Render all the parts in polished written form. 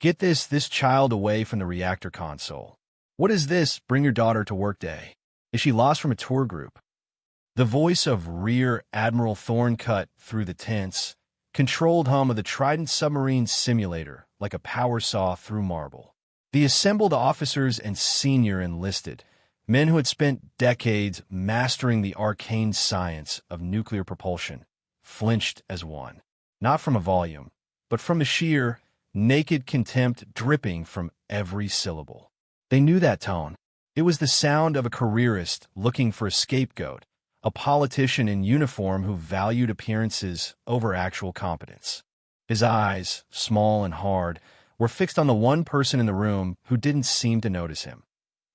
Get this child away from the reactor console. What is this bring your daughter to work day? Is she lost from a tour group? The voice of Rear Admiral Thorne cut through the tense, controlled hum of the Trident submarine simulator like a power saw through marble. The assembled officers and senior enlisted, men who had spent decades mastering the arcane science of nuclear propulsion, flinched as one, not from a volume, but from the sheer, naked contempt dripping from every syllable. They knew that tone. It was the sound of a careerist looking for a scapegoat, a politician in uniform who valued appearances over actual competence. His eyes, small and hard, were fixed on the one person in the room who didn't seem to notice him,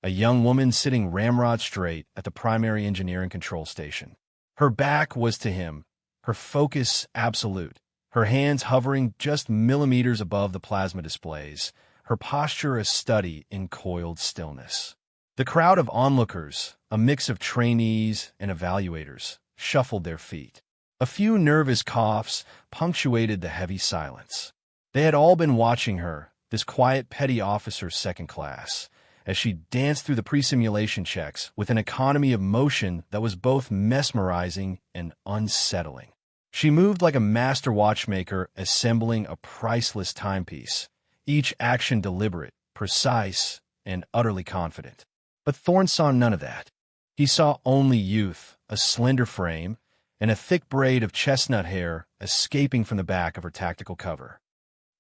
a young woman sitting ramrod straight at the primary engineering control station. Her back was to him, her focus absolute, her hands hovering just millimeters above the plasma displays, her posture a study in coiled stillness. The crowd of onlookers, a mix of trainees and evaluators, shuffled their feet. A few nervous coughs punctuated the heavy silence. They had all been watching her, this quiet petty officer second class, as she danced through the pre-simulation checks with an economy of motion that was both mesmerizing and unsettling. She moved like a master watchmaker assembling a priceless timepiece, each action deliberate, precise, and utterly confident. But Thorne saw none of that. He saw only youth, a slender frame, and a thick braid of chestnut hair escaping from the back of her tactical cover.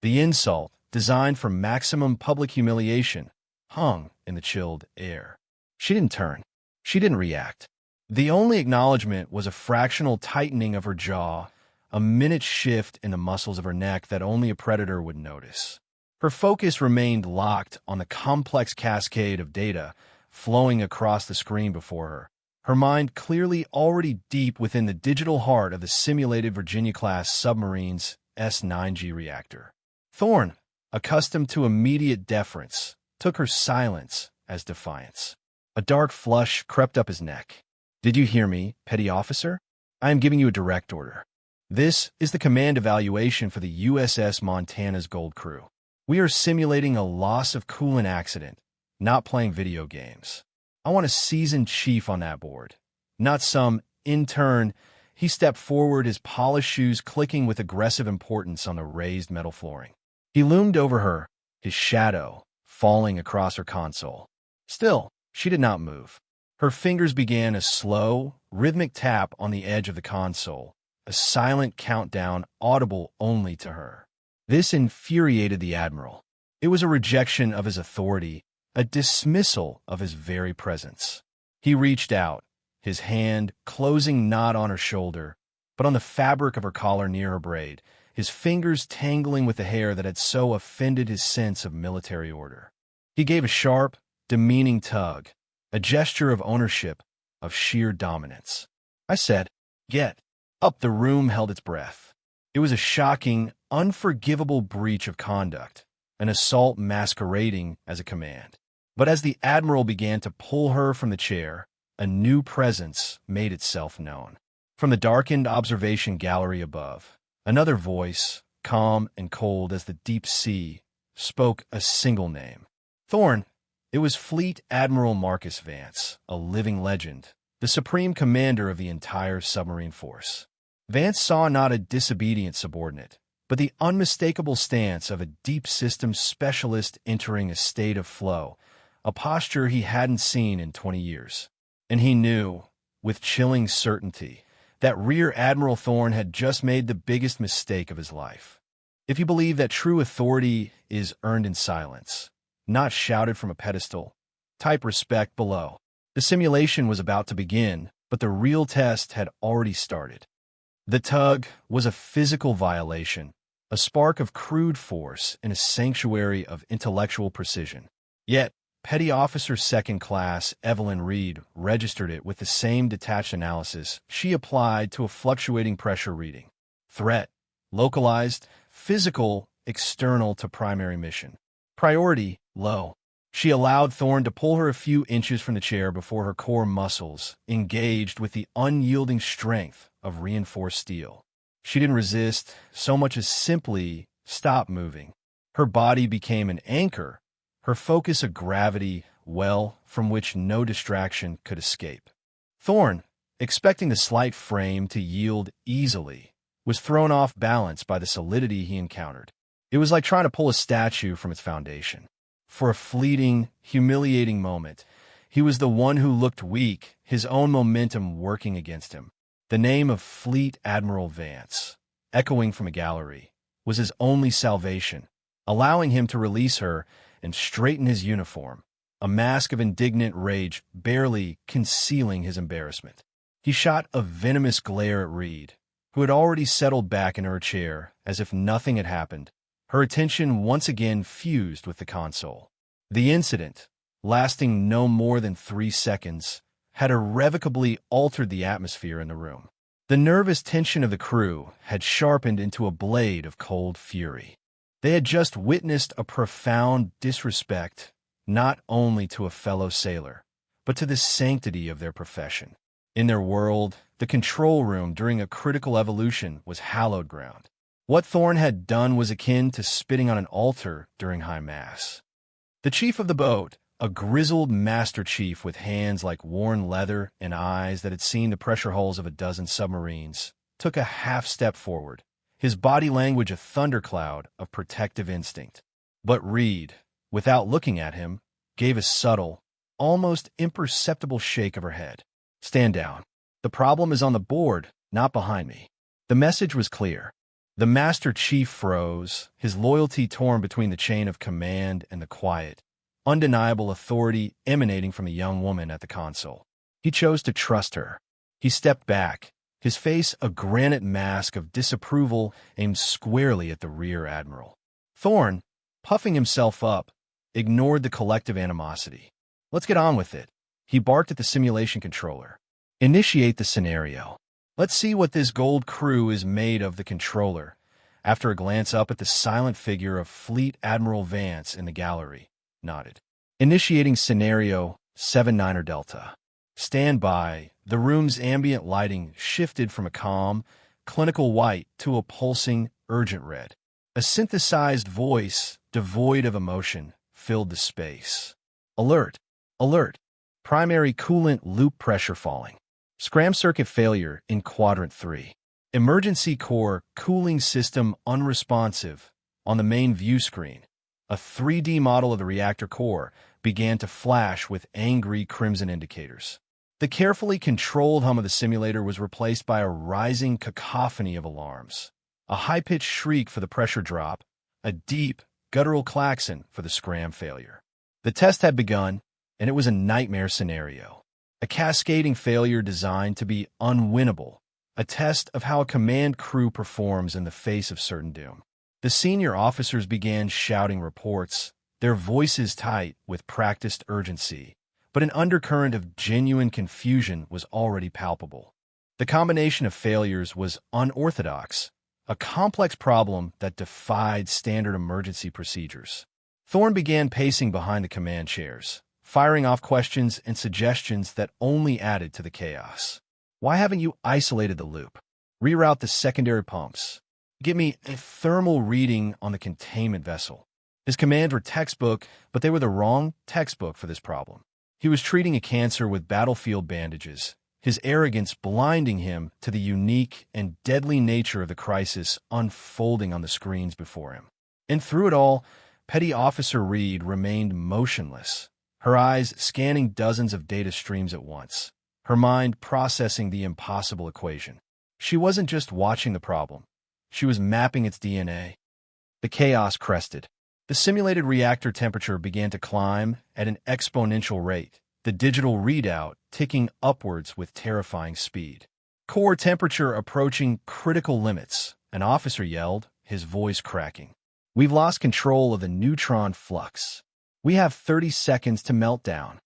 The insult, designed for maximum public humiliation, hung in the chilled air. She didn't turn. She didn't react. The only acknowledgement was a fractional tightening of her jaw, a minute shift in the muscles of her neck that only a predator would notice. Her focus remained locked on the complex cascade of data flowing across the screen before her, her mind clearly already deep within the digital heart of the simulated Virginia-class submarine's S-9G reactor. Thorne, accustomed to immediate deference, took her silence as defiance. A dark flush crept up his neck. "Did you hear me, petty officer? I am giving you a direct order. This is the command evaluation for the USS Montana's Gold Crew. We are simulating a loss of coolant accident, not playing video games. I want a seasoned chief on that board, not some intern." He stepped forward, his polished shoes clicking with aggressive importance on the raised metal flooring. He loomed over her, his shadow falling across her console. Still, she did not move. Her fingers began a slow, rhythmic tap on the edge of the console, a silent countdown audible only to her. This infuriated the Admiral. It was a rejection of his authority, a dismissal of his very presence. He reached out, his hand closing not on her shoulder, but on the fabric of her collar near her braid, his fingers tangling with the hair that had so offended his sense of military order. He gave a sharp, demeaning tug, a gesture of ownership, of sheer dominance. "I said, get up." The room held its breath. It was a shocking, unforgivable breach of conduct, an assault masquerading as a command. But as the Admiral began to pull her from the chair, a new presence made itself known. From the darkened observation gallery above, another voice, calm and cold as the deep sea, spoke a single name. Thorne. It was Fleet Admiral Marcus Vance, a living legend, the supreme commander of the entire submarine force. Vance saw not a disobedient subordinate, but the unmistakable stance of a deep systems specialist entering a state of flow, a posture he hadn't seen in 20 years. And he knew, with chilling certainty, that Rear Admiral Thorne had just made the biggest mistake of his life. If you believe that true authority is earned in silence, not shouted from a pedestal, type respect below. The simulation was about to begin, but the real test had already started. The tug was a physical violation, a spark of crude force in a sanctuary of intellectual precision. Yet, Petty Officer Second Class Evelyn Reed registered it with the same detached analysis she applied to a fluctuating pressure reading. Threat, localized, physical, external to primary mission. Priority, low. She allowed Thorne to pull her a few inches from the chair before her core muscles engaged with the unyielding strength of reinforced steel. She didn't resist so much as simply stop moving. Her body became an anchor, her focus a gravity well from which no distraction could escape. Thorn, expecting the slight frame to yield easily, was thrown off balance by the solidity he encountered. It was like trying to pull a statue from its foundation. For a fleeting, humiliating moment, he was the one who looked weak, his own momentum working against him. The name of Fleet Admiral Vance, echoing from a gallery, was his only salvation, allowing him to release her and straighten his uniform, a mask of indignant rage barely concealing his embarrassment. He shot a venomous glare at Reed, who had already settled back in her chair as if nothing had happened, her attention once again fused with the console. The incident, lasting no more than 3 seconds, had irrevocably altered the atmosphere in the room. The nervous tension of the crew had sharpened into a blade of cold fury. They had just witnessed a profound disrespect not only to a fellow sailor, but to the sanctity of their profession. In their world, the control room during a critical evolution was hallowed ground. What Thorn had done was akin to spitting on an altar during high mass. The chief of the boat, a grizzled master chief with hands like worn leather and eyes that had seen the pressure hulls of a dozen submarines, took a half-step forward, his body language a thundercloud of protective instinct. But Reed, without looking at him, gave a subtle, almost imperceptible shake of her head. "Stand down. The problem is on the board, not behind me." The message was clear. The Master Chief froze, his loyalty torn between the chain of command and the quiet, undeniable authority emanating from a young woman at the console. He chose to trust her. He stepped back, his face a granite mask of disapproval aimed squarely at the rear admiral. Thorn, puffing himself up, ignored the collective animosity. "Let's get on with it," he barked at the simulation controller. "Initiate the scenario. Let's see what this gold crew is made of." The controller, after a glance up at the silent figure of Fleet Admiral Vance in the gallery, nodded. "Initiating scenario 79er Delta. Stand by." The room's ambient lighting shifted from a calm, clinical white to a pulsing, urgent red. A synthesized voice, devoid of emotion, filled the space. "Alert! Alert! Primary coolant loop pressure falling. Scram circuit failure in Quadrant 3. Emergency core cooling system unresponsive." On the main view screen, a 3D model of the reactor core began to flash with angry crimson indicators. The carefully controlled hum of the simulator was replaced by a rising cacophony of alarms. A high-pitched shriek for the pressure drop, a deep, guttural klaxon for the scram failure. The test had begun, and it was a nightmare scenario. A cascading failure designed to be unwinnable, a test of how a command crew performs in the face of certain doom. The senior officers began shouting reports, their voices tight with practiced urgency, but an undercurrent of genuine confusion was already palpable. The combination of failures was unorthodox, a complex problem that defied standard emergency procedures. Thorn began pacing behind the command chairs, firing off questions and suggestions that only added to the chaos. "Why haven't you isolated the loop? Reroute the secondary pumps. Get me a thermal reading on the containment vessel." His commands were textbook, but they were the wrong textbook for this problem. He was treating a cancer with battlefield bandages, his arrogance blinding him to the unique and deadly nature of the crisis unfolding on the screens before him. And through it all, Petty Officer Reed remained motionless, her eyes scanning dozens of data streams at once, her mind processing the impossible equation. She wasn't just watching the problem. She was mapping its DNA. The chaos crested. The simulated reactor temperature began to climb at an exponential rate, the digital readout ticking upwards with terrifying speed. Core temperature approaching critical limits, an officer yelled, his voice cracking. "We've lost control of the neutron flux. We have 30 seconds to melt down."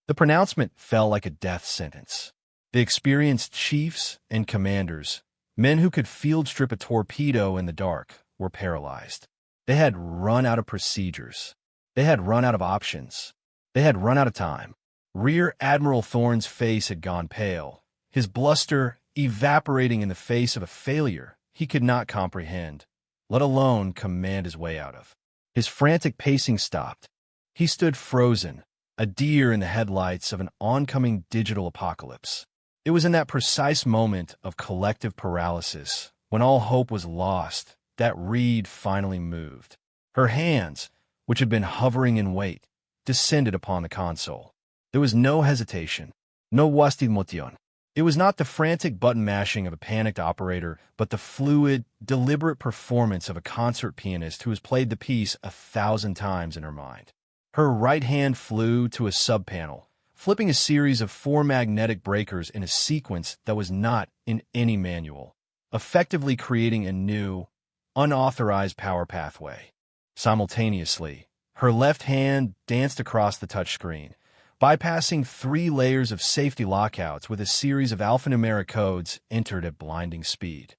The pronouncement fell like a death sentence. The experienced chiefs and commanders, men who could field strip a torpedo in the dark, were paralyzed. They had run out of procedures. They had run out of options. They had run out of time. Rear Admiral Thorn's face had gone pale, his bluster evaporating in the face of a failure he could not comprehend, let alone command his way out of. His frantic pacing stopped. He stood frozen, a deer in the headlights of an oncoming digital apocalypse. It was in that precise moment of collective paralysis, when all hope was lost, that Reed finally moved. Her hands, which had been hovering in wait, descended upon the console. There was no hesitation, no motion. It was not the frantic button-mashing of a panicked operator, but the fluid, deliberate performance of a concert pianist who has played the piece 1,000 times in her mind. Her right hand flew to a sub-panel, flipping a series of 4 magnetic breakers in a sequence that was not in any manual, effectively creating a new, unauthorized power pathway. Simultaneously, her left hand danced across the touchscreen, bypassing 3 layers of safety lockouts with a series of alphanumeric codes entered at blinding speed.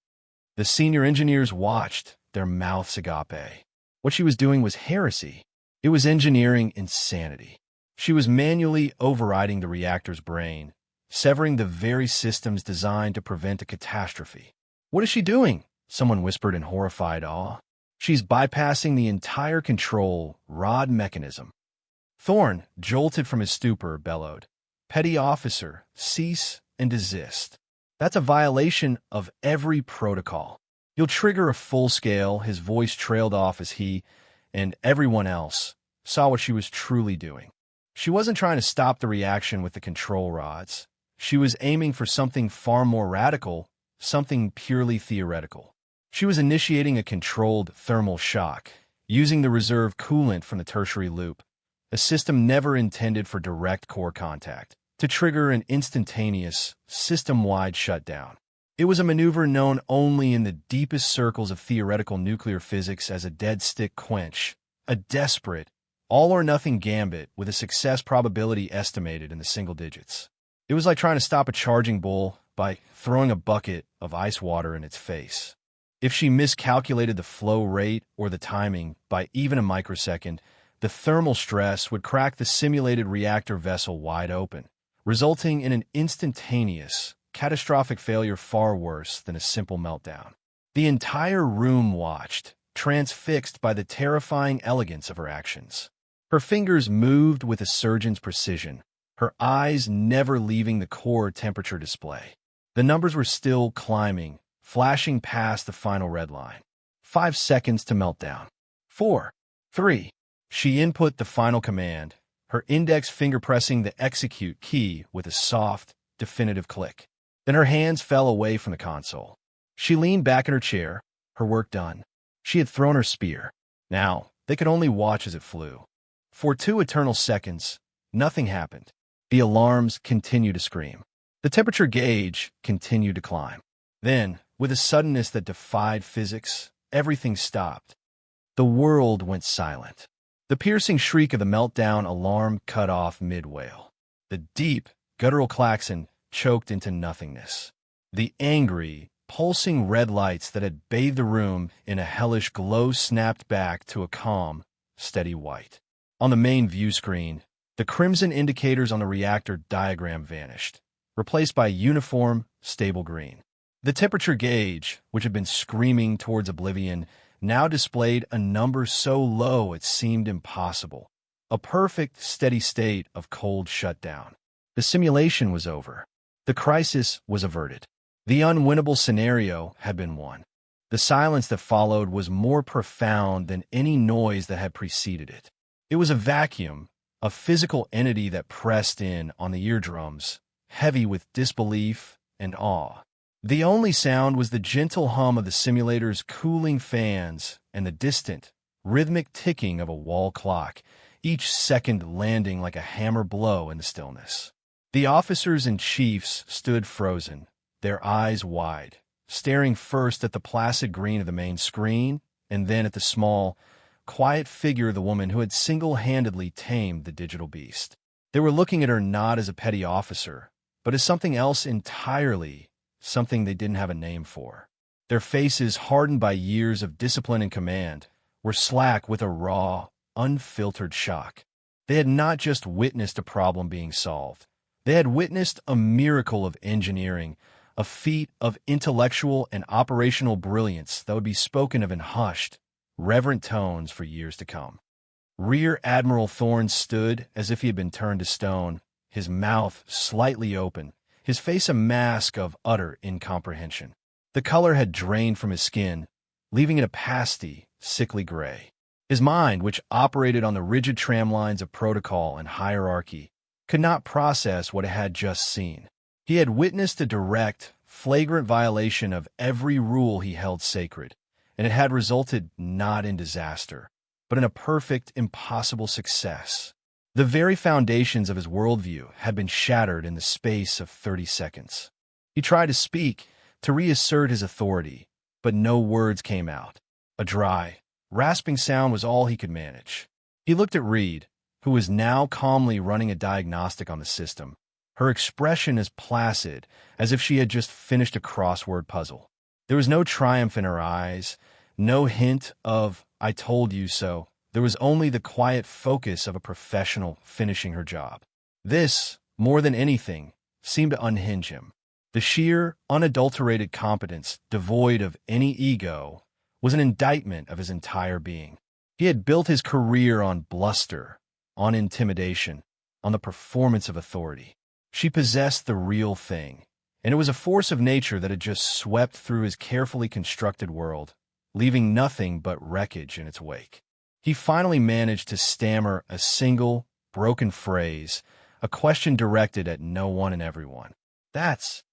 The senior engineers watched, their mouths agape. What she was doing was heresy. It was engineering insanity. She was manually overriding the reactor's brain, severing the very systems designed to prevent a catastrophe. "What is she doing?" someone whispered in horrified awe. "She's bypassing the entire control rod mechanism." Thorne, jolted from his stupor, bellowed, "Petty officer, cease and desist. That's a violation of every protocol. You'll trigger a full-scale." His voice trailed off as he, and everyone else, saw what she was truly doing. She wasn't trying to stop the reaction with the control rods. She was aiming for something far more radical, something purely theoretical. She was initiating a controlled thermal shock, using the reserve coolant from the tertiary loop, a system never intended for direct core contact, to trigger an instantaneous, system-wide shutdown. It was a maneuver known only in the deepest circles of theoretical nuclear physics as a dead-stick quench, a desperate, all-or-nothing gambit with a success probability estimated in the single digits. It was like trying to stop a charging bull by throwing a bucket of ice water in its face. If she miscalculated the flow rate or the timing by even a microsecond, the thermal stress would crack the simulated reactor vessel wide open, resulting in an instantaneous, catastrophic failure far worse than a simple meltdown. The entire room watched, transfixed by the terrifying elegance of her actions. Her fingers moved with a surgeon's precision, her eyes never leaving the core temperature display. The numbers were still climbing, flashing past the final red line. 5 seconds to meltdown. 4, 3. She input the final command, her index finger pressing the execute key with a soft, definitive click. Then her hands fell away from the console. She leaned back in her chair, her work done. She had thrown her spear. Now, they could only watch as it flew. For 2 eternal seconds, nothing happened. The alarms continued to scream. The temperature gauge continued to climb. Then, with a suddenness that defied physics, everything stopped. The world went silent. The piercing shriek of the meltdown alarm cut off mid-wail. The deep, guttural klaxon choked into nothingness. The angry, pulsing red lights that had bathed the room in a hellish glow snapped back to a calm, steady white. On the main view screen, the crimson indicators on the reactor diagram vanished, replaced by uniform, stable green. The temperature gauge, which had been screaming towards oblivion, now displayed a number so low it seemed impossible. A perfect, steady state of cold shutdown. The simulation was over. The crisis was averted. The unwinnable scenario had been won. The silence that followed was more profound than any noise that had preceded it. It was a vacuum, a physical entity that pressed in on the eardrums, heavy with disbelief and awe. The only sound was the gentle hum of the simulator's cooling fans and the distant, rhythmic ticking of a wall clock, each second landing like a hammer blow in the stillness. The officers and chiefs stood frozen, their eyes wide, staring first at the placid green of the main screen and then at the small, quiet figure of the woman who had single-handedly tamed the digital beast. They were looking at her not as a petty officer, but as something else entirely, something they didn't have a name for. Their faces, hardened by years of discipline and command, were slack with a raw, unfiltered shock. They had not just witnessed a problem being solved. They had witnessed a miracle of engineering, a feat of intellectual and operational brilliance that would be spoken of in hushed, reverent tones for years to come. Rear Admiral Thorne stood as if he had been turned to stone, his mouth slightly open, his face a mask of utter incomprehension. The color had drained from his skin, leaving it a pasty, sickly gray. His mind, which operated on the rigid tramlines of protocol and hierarchy, could not process what it had just seen. He had witnessed a direct, flagrant violation of every rule he held sacred, and it had resulted not in disaster, but in a perfect, impossible success. The very foundations of his worldview had been shattered in the space of 30 seconds. He tried to speak, to reassert his authority, but no words came out. A dry, rasping sound was all he could manage. He looked at Reed, who was now calmly running a diagnostic on the system, her expression as placid as if she had just finished a crossword puzzle. There was no triumph in her eyes, no hint of, "I told you so." There was only the quiet focus of a professional finishing her job. This, more than anything, seemed to unhinge him. The sheer, unadulterated competence, devoid of any ego, was an indictment of his entire being. He had built his career on bluster, on intimidation, on the performance of authority. She possessed the real thing, and it was a force of nature that had just swept through his carefully constructed world, leaving nothing but wreckage in its wake. He finally managed to stammer a single, broken phrase, a question directed at no one and everyone. That's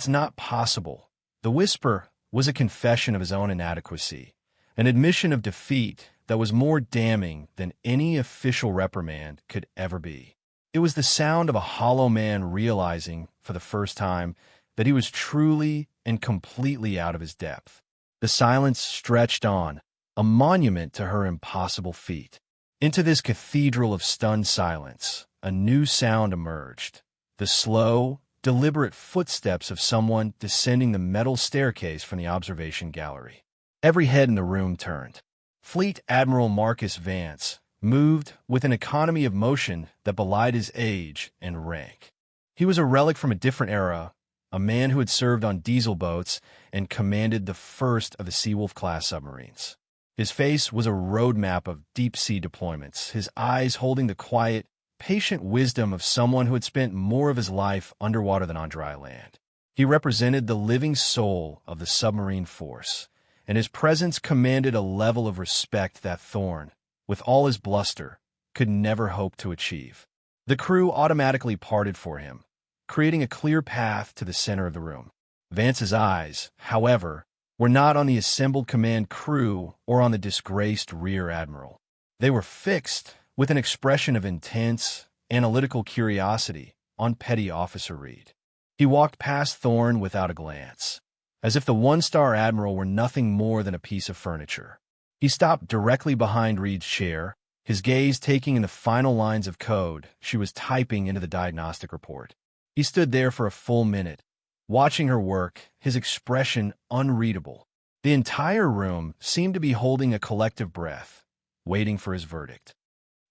not possible." The whisper was a confession of his own inadequacy, an admission of defeat that was more damning than any official reprimand could ever be. It was the sound of a hollow man realizing, for the first time, that he was truly and completely out of his depth. The silence stretched on, a monument to her impossible feat. Into this cathedral of stunned silence, a new sound emerged, the slow, deliberate footsteps of someone descending the metal staircase from the observation gallery. Every head in the room turned. Fleet Admiral Marcus Vance moved with an economy of motion that belied his age and rank. He was a relic from a different era, a man who had served on diesel boats and commanded the first of the Seawolf-class submarines. His face was a roadmap of deep-sea deployments, his eyes holding the quiet, patient wisdom of someone who had spent more of his life underwater than on dry land. He represented the living soul of the submarine force, and his presence commanded a level of respect that Thorne, with all his bluster, could never hope to achieve. The crew automatically parted for him, creating a clear path to the center of the room. Vance's eyes, however, were not on the assembled command crew or on the disgraced rear admiral. They were fixed, with an expression of intense, analytical curiosity, on Petty Officer Reed. He walked past Thorne without a glance, as if the one-star admiral were nothing more than a piece of furniture. He stopped directly behind Reed's chair, his gaze taking in the final lines of code she was typing into the diagnostic report. He stood there for a full minute, watching her work, his expression unreadable. The entire room seemed to be holding a collective breath, waiting for his verdict.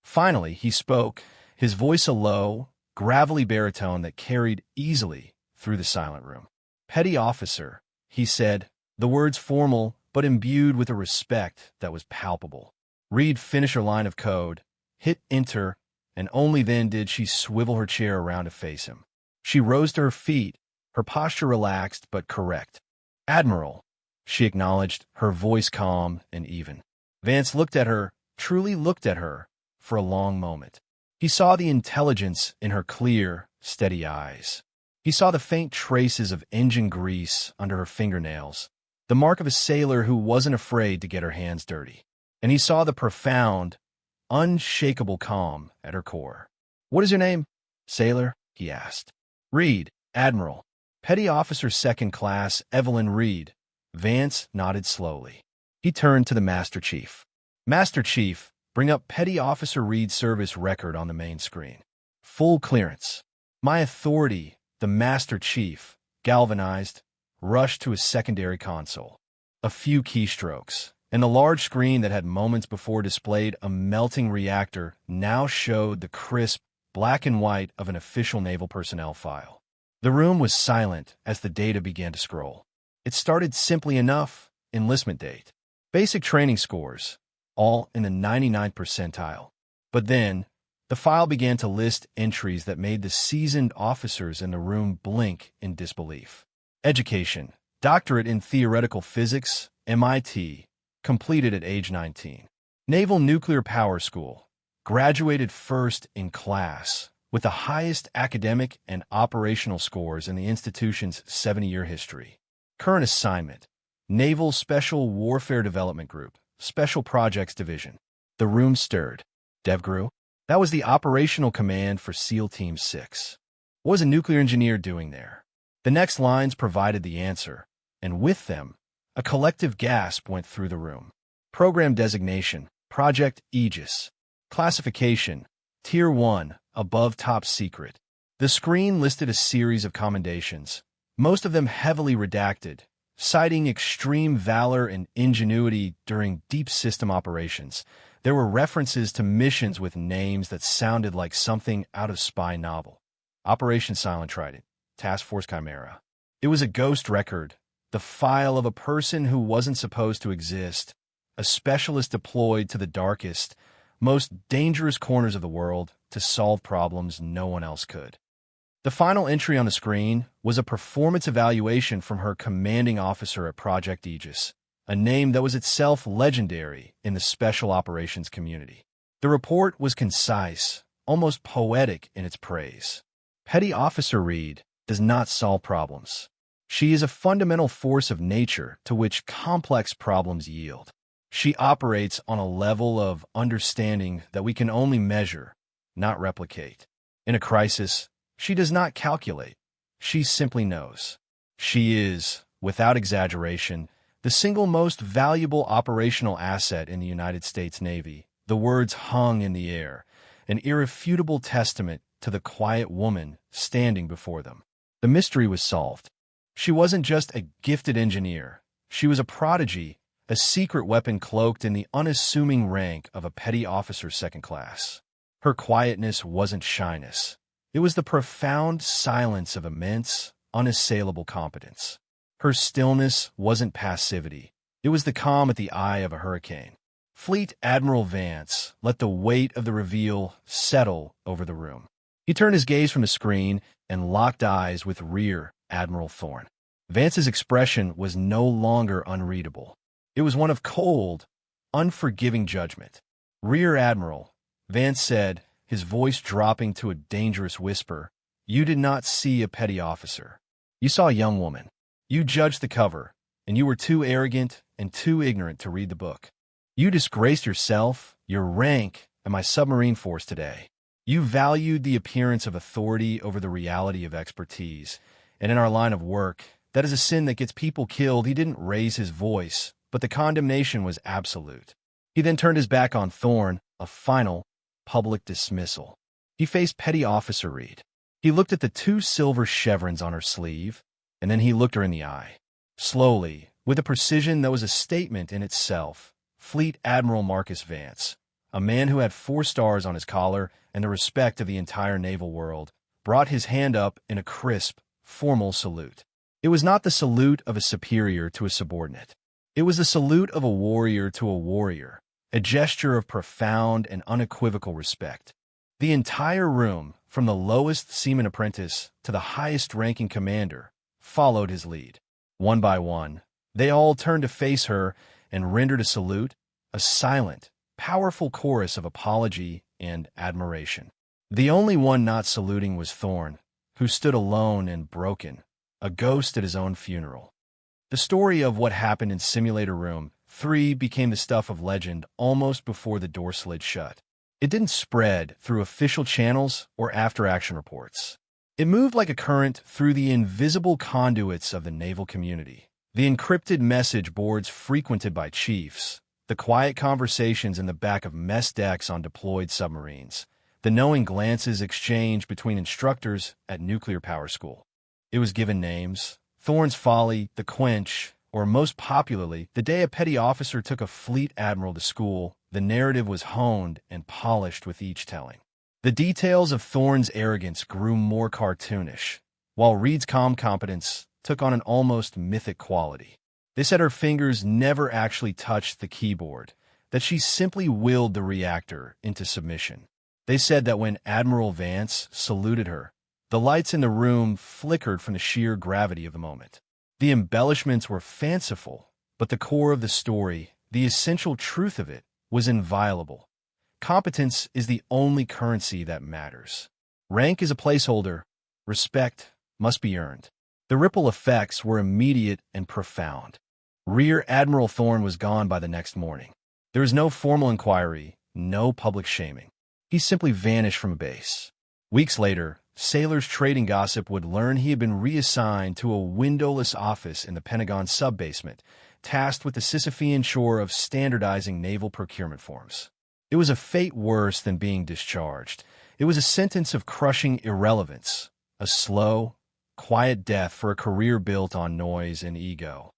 Finally, he spoke, his voice a low, gravelly baritone that carried easily through the silent room. "Petty Officer," he said, the words formal but imbued with a respect that was palpable. Reed finished her line of code, hit enter, and only then did she swivel her chair around to face him. She rose to her feet, her posture relaxed but correct. "Admiral," she acknowledged, her voice calm and even. Vance looked at her, truly looked at her, for a long moment. He saw the intelligence in her clear, steady eyes. He saw the faint traces of engine grease under her fingernails, the mark of a sailor who wasn't afraid to get her hands dirty. And he saw the profound, unshakable calm at her core. "What is your name, sailor?" he asked. "Reed, Admiral. Petty Officer Second Class Evelyn Reed." Vance nodded slowly. He turned to the Master Chief. "Master Chief, bring up Petty Officer Reed's service record on the main screen." "Full clearance." My authority, the Master Chief, galvanized, rushed to his secondary console. A few keystrokes, and the large screen that had moments before displayed a melting reactor now showed the crisp, black and white of an official naval personnel file. The room was silent as the data began to scroll. It started simply enough: enlistment date, Basic training scores, all in the 99th percentile. But then, the file began to list entries that made the seasoned officers in the room blink in disbelief. Education, doctorate in theoretical physics, MIT, completed at age 19. Naval Nuclear Power School, graduated first in class, with the highest academic and operational scores in the institution's 70-year history. Current assignment, Naval Special Warfare Development Group, Special Projects Division. The room stirred. DevGru? That was the operational command for SEAL Team 6. What was a nuclear engineer doing there? The next lines provided the answer, and with them, a collective gasp went through the room. Program designation, Project Aegis. Classification, Tier 1, above top secret. The screen listed a series of commendations, most of them heavily redacted, citing extreme valor and ingenuity during deep system operations. There were references to missions with names that sounded like something out of spy novel. Operation Silent Trident, Task Force Chimera. It was a ghost record, the file of a person who wasn't supposed to exist, a specialist deployed to the darkest, most dangerous corners of the world to solve problems no one else could. The final entry on the screen was a performance evaluation from her commanding officer at Project Aegis, a name that was itself legendary in the special operations community. The report was concise, almost poetic in its praise. Petty Officer Reed does not solve problems. She is a fundamental force of nature to which complex problems yield. She operates on a level of understanding that we can only measure, not replicate. In a crisis, she does not calculate. She simply knows. She is, without exaggeration, the single most valuable operational asset in the United States Navy. The words hung in the air, an irrefutable testament to the quiet woman standing before them. The mystery was solved. She wasn't just a gifted engineer. She was a prodigy, a secret weapon cloaked in the unassuming rank of a petty officer second class. Her quietness wasn't shyness. It was the profound silence of immense, unassailable competence. Her stillness wasn't passivity. It was the calm at the eye of a hurricane. Fleet Admiral Vance let the weight of the reveal settle over the room. He turned his gaze from the screen and locked eyes with Rear Admiral Thorne. Vance's expression was no longer unreadable. It was one of cold, unforgiving judgment. "Rear Admiral," Vance said, his voice dropping to a dangerous whisper, "you did not see a petty officer. You saw a young woman. You judged the cover, and you were too arrogant and too ignorant to read the book. You disgraced yourself, your rank, and my submarine force today. You valued the appearance of authority over the reality of expertise, and in our line of work, that is a sin that gets people killed." He didn't raise his voice, but the condemnation was absolute. He then turned his back on Thorne, a final, public dismissal. He faced Petty Officer Reed. He looked at the 2 silver chevrons on her sleeve, and then he looked her in the eye. Slowly, with a precision that was a statement in itself, Fleet Admiral Marcus Vance, a man who had 4 stars on his collar and the respect of the entire naval world, brought his hand up in a crisp, formal salute. It was not the salute of a superior to a subordinate. It was the salute of a warrior to a warrior, a gesture of profound and unequivocal respect. The entire room, from the lowest seaman apprentice to the highest-ranking commander, followed his lead. One by one, they all turned to face her and rendered a salute, a silent, powerful chorus of apology and admiration. The only one not saluting was Thorne, who stood alone and broken, a ghost at his own funeral. The story of what happened in Simulator Room 3 became the stuff of legend almost before the door slid shut. It didn't spread through official channels or after-action reports. It moved like a current through the invisible conduits of the naval community. The encrypted message boards frequented by chiefs, the quiet conversations in the back of mess decks on deployed submarines, the knowing glances exchanged between instructors at nuclear power school. It was given names: Thorne's Folly, The Quench, or most popularly, the day a petty officer took a fleet admiral to school. The narrative was honed and polished with each telling. The details of Thorne's arrogance grew more cartoonish, while Reed's calm competence took on an almost mythic quality. They said her fingers never actually touched the keyboard, that she simply willed the reactor into submission. They said that when Admiral Vance saluted her, the lights in the room flickered from the sheer gravity of the moment. The embellishments were fanciful, but the core of the story, the essential truth of it, was inviolable. Competence is the only currency that matters. Rank is a placeholder. Respect must be earned. The ripple effects were immediate and profound. Rear Admiral Thorne was gone by the next morning. There was no formal inquiry, no public shaming. He simply vanished from base. Weeks later, sailors' trading gossip would learn he had been reassigned to a windowless office in the Pentagon sub-basement, tasked with the Sisyphean chore of standardizing naval procurement forms. It was a fate worse than being discharged. It was a sentence of crushing irrelevance, a slow, quiet death for a career built on noise and ego.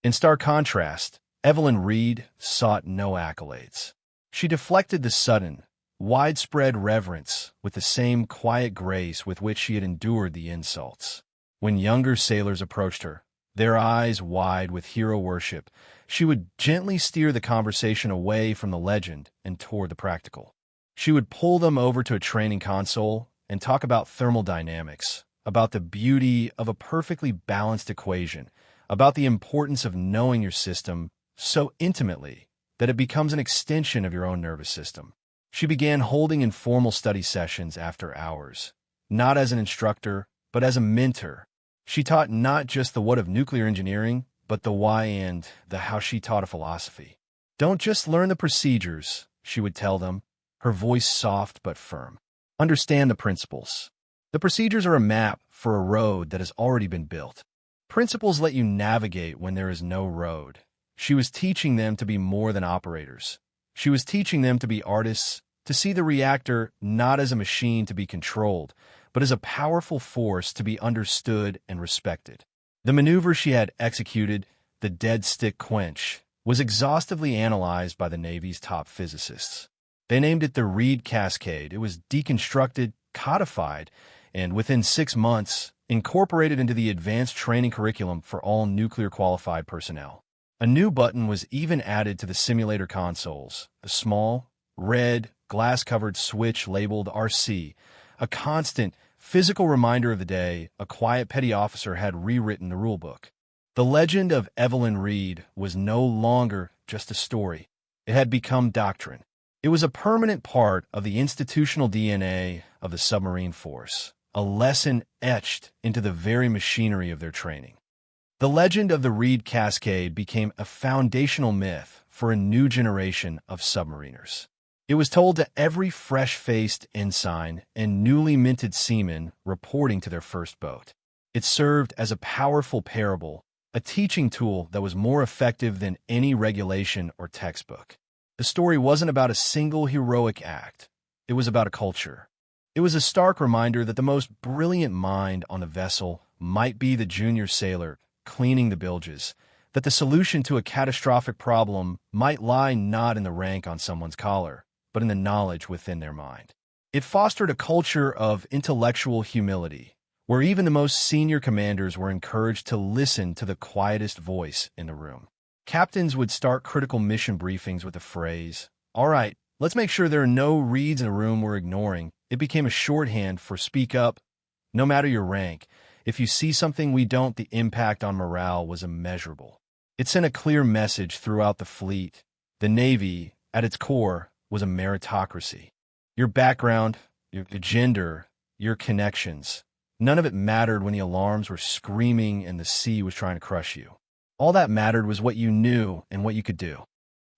In stark contrast, Evelyn Reed sought no accolades. She deflected the sudden, widespread reverence with the same quiet grace with which she had endured the insults. When younger sailors approached her, their eyes wide with hero worship, she would gently steer the conversation away from the legend and toward the practical. She would pull them over to a training console and talk about thermodynamics, about the beauty of a perfectly balanced equation, about the importance of knowing your system so intimately that it becomes an extension of your own nervous system. She began holding informal study sessions after hours, not as an instructor, but as a mentor. She taught not just the what of nuclear engineering, but the why and the how. She taught a philosophy. Don't just learn the procedures, she would tell them, her voice soft but firm. Understand the principles. The procedures are a map for a road that has already been built. Principles let you navigate when there is no road. She was teaching them to be more than operators. She was teaching them to be artists, to see the reactor not as a machine to be controlled, but as a powerful force to be understood and respected. The maneuver she had executed, the dead stick quench, was exhaustively analyzed by the Navy's top physicists. They named it the Reed Cascade. It was deconstructed, codified, and within 6 months, incorporated into the advanced training curriculum for all nuclear-qualified personnel. A new button was even added to the simulator consoles, a small, red, glass-covered switch labeled RC, a constant, physical reminder of the day a quiet petty officer had rewritten the rulebook. The legend of Evelyn Reed was no longer just a story. It had become doctrine. It was a permanent part of the institutional DNA of the submarine force, a lesson etched into the very machinery of their training. The legend of the Reed Cascade became a foundational myth for a new generation of submariners. It was told to every fresh-faced ensign and newly minted seaman reporting to their first boat. It served as a powerful parable, a teaching tool that was more effective than any regulation or textbook. The story wasn't about a single heroic act. It was about a culture. It was a stark reminder that the most brilliant mind on the vessel might be the junior sailor cleaning the bilges, that the solution to a catastrophic problem might lie not in the rank on someone's collar, but in the knowledge within their mind. It fostered a culture of intellectual humility, where even the most senior commanders were encouraged to listen to the quietest voice in the room. Captains would start critical mission briefings with the phrase, "All right, let's make sure there are no Reeds in the room we're ignoring." It became a shorthand for speak up, no matter your rank. If you see something we don't, the impact on morale was immeasurable. It sent a clear message throughout the fleet. The Navy, at its core, was a meritocracy. Your background, your gender, your connections, none of it mattered when the alarms were screaming and the sea was trying to crush you. All that mattered was what you knew and what you could do.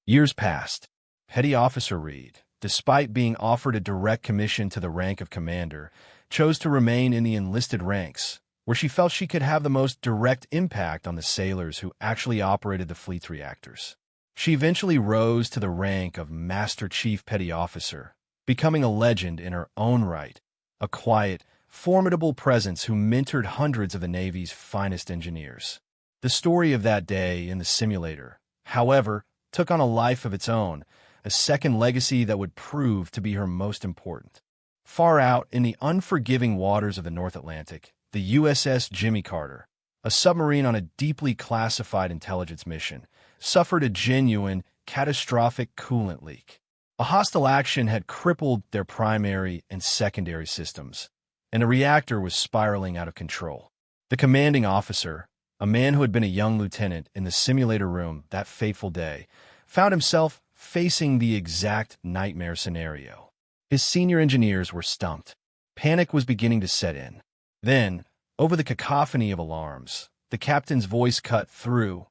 Years passed. Petty Officer Reed, despite being offered a direct commission to the rank of commander, chose to remain in the enlisted ranks, where she felt she could have the most direct impact on the sailors who actually operated the fleet's reactors. She eventually rose to the rank of Master Chief Petty Officer, becoming a legend in her own right, a quiet, formidable presence who mentored hundreds of the Navy's finest engineers. The story of that day in the simulator, however, took on a life of its own, a second legacy that would prove to be her most important. Far out in the unforgiving waters of the North Atlantic, the USS Jimmy Carter, a submarine on a deeply classified intelligence mission, suffered a genuine, catastrophic coolant leak. A hostile action had crippled their primary and secondary systems, and the reactor was spiraling out of control. The commanding officer, a man who had been a young lieutenant in the simulator room that fateful day, found himself facing the exact nightmare scenario. His senior engineers were stumped. Panic was beginning to set in. Then, over the cacophony of alarms, the captain's voice cut through,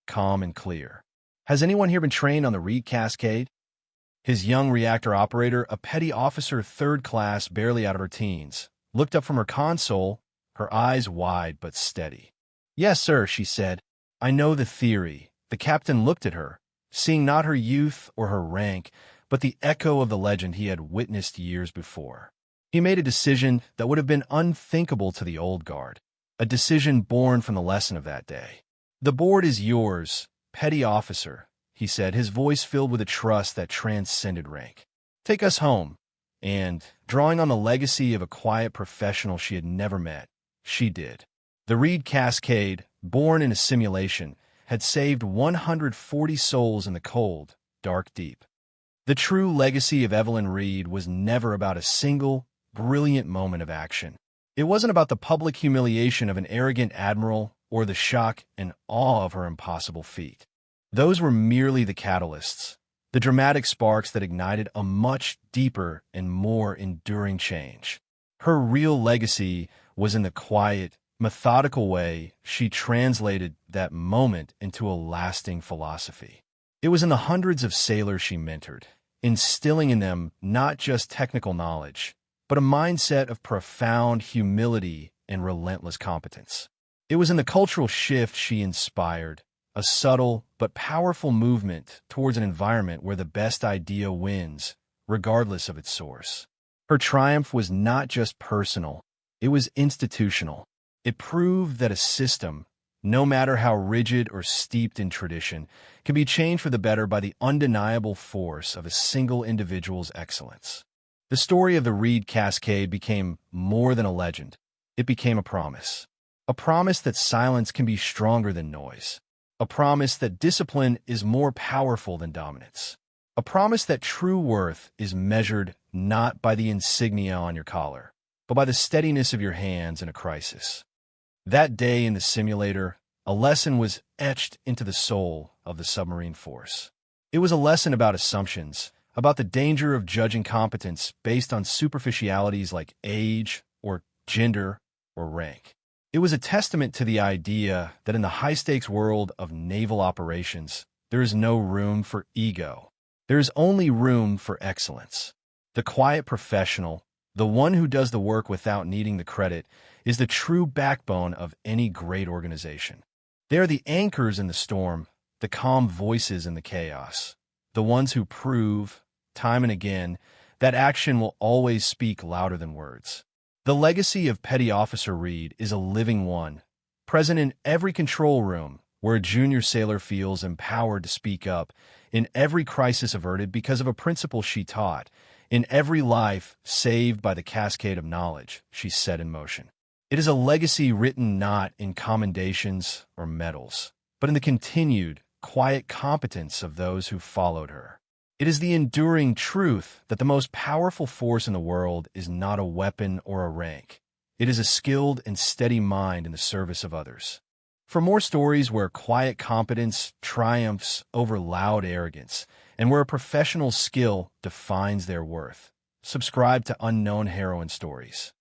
calm and clear. "Has anyone here been trained on the Reed Cascade?" His young reactor operator, a petty officer third class barely out of her teens, looked up from her console, her eyes wide but steady. "Yes, sir," she said. "I know the theory." The captain looked at her, seeing not her youth or her rank, but the echo of the legend he had witnessed years before. He made a decision that would have been unthinkable to the old guard, a decision born from the lesson of that day. "The board is yours, petty officer," he said, his voice filled with a trust that transcended rank. "Take us home." And, drawing on the legacy of a quiet professional she had never met, she did. The Reed Cascade, born in a simulation, had saved 140 souls in the cold, dark deep. The true legacy of Evelyn Reed was never about a single, brilliant moment of action. It wasn't about the public humiliation of an arrogant admiral or the shock and awe of her impossible feat. Those were merely the catalysts, the dramatic sparks that ignited a much deeper and more enduring change. Her real legacy was in the quiet, methodical way she translated that moment into a lasting philosophy. It was in the hundreds of sailors she mentored, instilling in them not just technical knowledge, but a mindset of profound humility and relentless competence. It was in the cultural shift she inspired, a subtle but powerful movement towards an environment where the best idea wins, regardless of its source. Her triumph was not just personal, it was institutional. It proved that a system, no matter how rigid or steeped in tradition, can be changed for the better by the undeniable force of a single individual's excellence. The story of the Reed Cascade became more than a legend. It became a promise. A promise that silence can be stronger than noise. A promise that discipline is more powerful than dominance. A promise that true worth is measured not by the insignia on your collar, but by the steadiness of your hands in a crisis. That day in the simulator, a lesson was etched into the soul of the submarine force. It was a lesson about assumptions, about the danger of judging competence based on superficialities like age or gender or rank. It was a testament to the idea that in the high-stakes world of naval operations, there is no room for ego. There is only room for excellence. The quiet professional, the one who does the work without needing the credit, is the true backbone of any great organization. They are the anchors in the storm, the calm voices in the chaos, the ones who prove, time and again, that action will always speak louder than words. The legacy of Petty Officer Reed is a living one, present in every control room where a junior sailor feels empowered to speak up, in every crisis averted because of a principle she taught, in every life saved by the cascade of knowledge she set in motion. It is a legacy written not in commendations or medals, but in the continued, quiet competence of those who followed her. It is the enduring truth that the most powerful force in the world is not a weapon or a rank. It is a skilled and steady mind in the service of others. For more stories where quiet competence triumphs over loud arrogance, and where a professional skill defines their worth, subscribe to Unknown Heroine Stories.